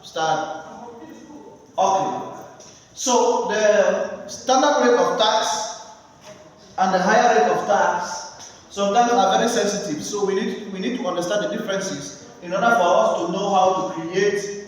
start. Okay. So the standard rate of tax and the higher rate of tax sometimes are very sensitive. So we need to understand the differences in order for us to know how to create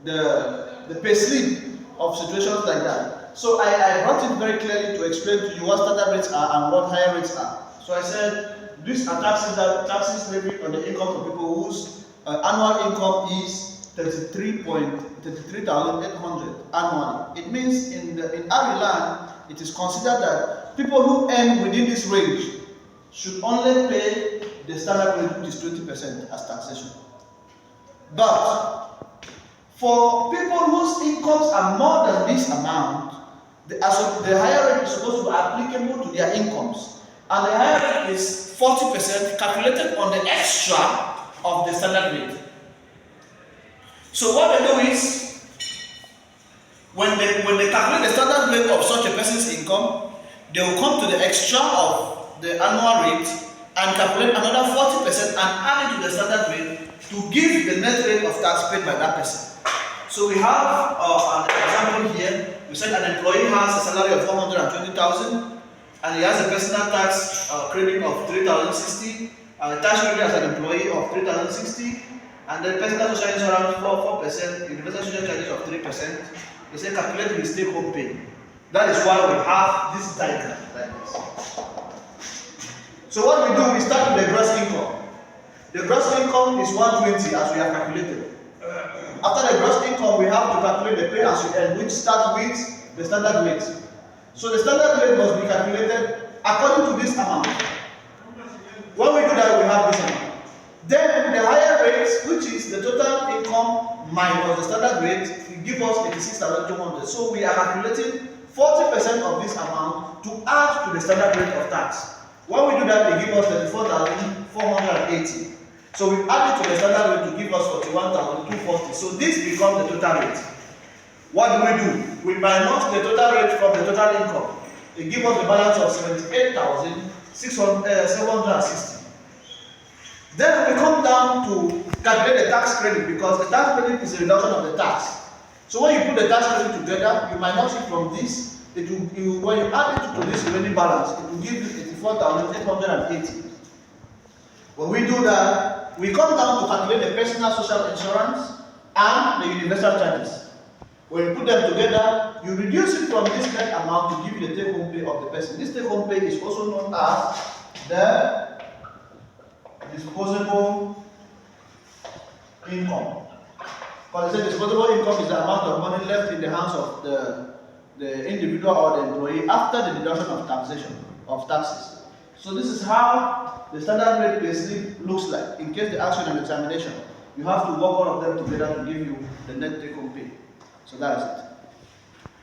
the pay slip of situations like that. So I brought it very clearly to explain to you what standard rates are and what higher rates are. So I said these are taxes levied on the income of people whose annual income is 33,800 annually. It means in Ireland, it is considered that people who earn within this range should only pay the standard rate, which is 20% as taxation. But for people whose incomes are more than this amount, the higher rate is supposed to be applicable to their incomes. And the higher rate is 40% calculated on the extra of the standard rate. So what they do is, when they calculate the standard rate of such a person's income, they will come to the extra of the annual rate and calculate another 40% and add it to the standard rate to give the net rate of tax paid by that person. So we have an example here. We said an employee has a salary of 420,000 and he has a personal tax credit of 3,060, a tax credit as an employee of 3,060, and then personal social insurance 4%, universal social charges of 3%. They say calculate his take home pay. That is why we have this diagram like this. So what we do, we start with the gross income. The gross income is 120 as we have calculated. After the gross income, we have to calculate the pay as you earn, which starts with the standard rate. So the standard rate must be calculated according to this amount. When we do that, we have this amount. Then the higher rate, which is the total income minus the standard rate, will give us 86,200. So we are calculating 40% of this amount to add to the standard rate of tax. When we do that, they give us 34,480. So we add it to the standard rate to give us 41,240. So this becomes the total rate. What do? We minus the total rate from the total income. They give us the balance of 78,760. Then we come down to calculate the tax credit, because the tax credit is a reduction of the tax. So when you put the tax credit together, you minus it from this. When you add it to this remaining balance, it will give you 84,880. When we do that, we come down to calculate the personal social insurance and the universal charges. When you put them together, you reduce it from this net amount to give you the take-home pay of the person. This take-home pay is also known as the disposable income. Because they say disposable income is the amount of money left in the hands of the individual or the employee after the deduction of taxation of taxes. So this is how the standard rate pay slip looks like. In case they ask you an examination, you have to work all of them together to give you the net take-home pay. So that is it.